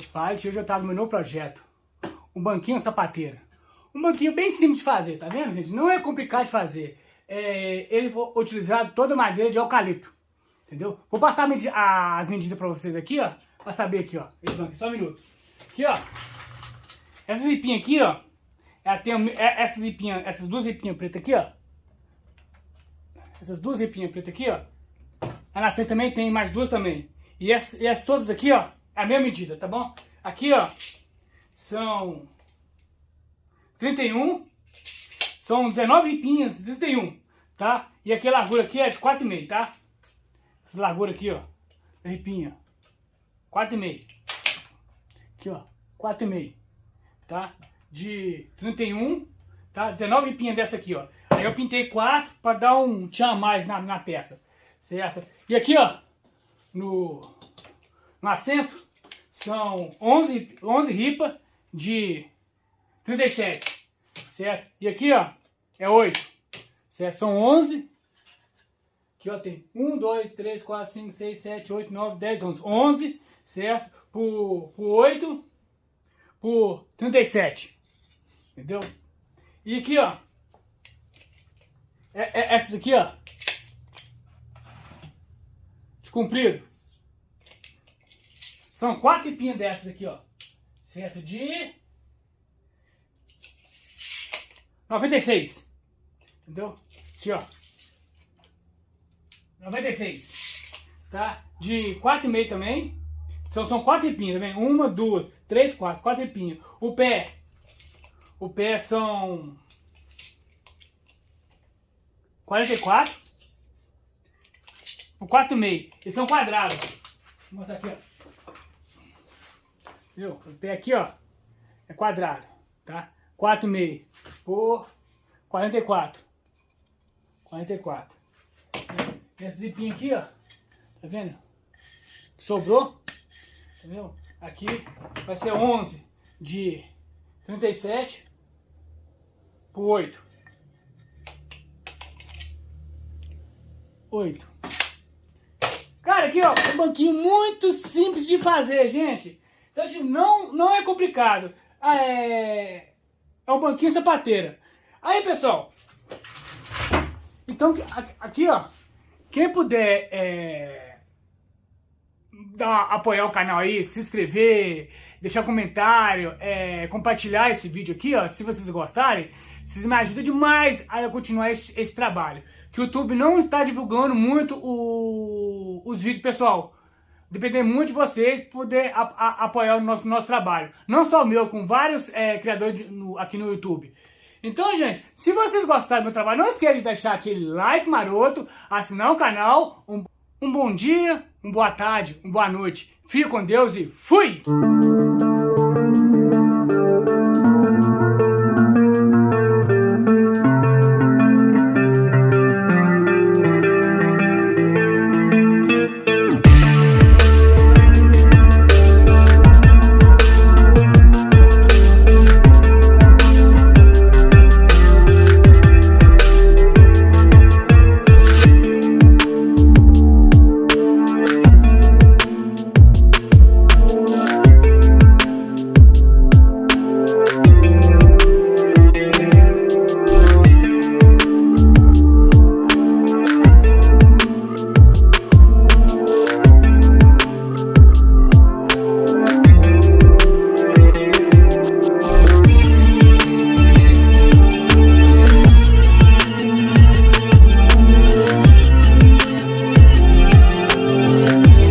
pallet. Hoje eu trago meu novo projeto, um banquinho sapateira. Um banquinho bem simples de fazer, tá vendo, gente? Não é complicado de fazer. Ele foi utilizado toda a madeira de eucalipto, entendeu? Vou passar as medidas pra vocês aqui, ó, pra saber aqui, ó. Esse banquinho, só um minuto. Aqui, ó. Essa zipinha aqui, ó. Ela tem essas duas zipinhas pretas aqui, ó. Essas duas zipinhas pretas aqui, ó. Lá na frente também tem mais duas também. E essas todas aqui, ó, é a mesma medida, tá bom? Aqui, ó, são 31. São 19 ripinhas, 31, tá? E aqui a largura aqui é de 4,5, tá? Essa largura aqui, ó, da ripinha, 4,5. Aqui, ó, 4,5, tá? De 31, tá? 19 ripinhas dessa aqui, ó. Aí eu pintei 4 para dar um tchan a mais na peça, certo? E aqui, ó, no assento, são 11 ripas de 37, certo? E aqui, ó, é 8, certo? São 11. Aqui, ó, tem 1, 2, 3, 4, 5, 6, 7, 8, 9, 10, 11. 11, certo? Por 8, por 37. Entendeu? E aqui, ó, essas aqui, ó, de comprido, são 4 ripinhas dessas aqui, ó, certo? De 96, entendeu? Aqui, ó, 96, tá? De 4,5 também. São 4 ripinhas, tá vendo? 1, 2, 3, 4, 4 ripinhas. O pé são 44 por 4,5. Eles são quadrados. Vou mostrar aqui, ó. Viu? O pé aqui, ó, é quadrado, tá? 4,5 por 44. 44. Essa zipinha aqui, ó, tá vendo? Sobrou, tá vendo? Aqui vai ser 11 de 37 por 8. 8. Cara, aqui, ó, um banquinho muito simples de fazer, gente. Então, assim, não é complicado. É um banquinho sapateira. Aí, pessoal, então, aqui, ó, quem puder apoiar o canal aí, se inscrever, deixar comentário, compartilhar esse vídeo aqui, ó, se vocês gostarem, vocês me ajudam demais a eu continuar esse trabalho. Que o YouTube não está divulgando muito os vídeos, pessoal. Dependendo muito de vocês poder apoiar o nosso trabalho. Não só o meu, com vários criadores aqui no YouTube. Então, gente, se vocês gostaram do meu trabalho, não esqueça de deixar aquele like maroto, assinar o canal. Um bom dia, uma boa tarde, uma boa noite. Fique com Deus e fui!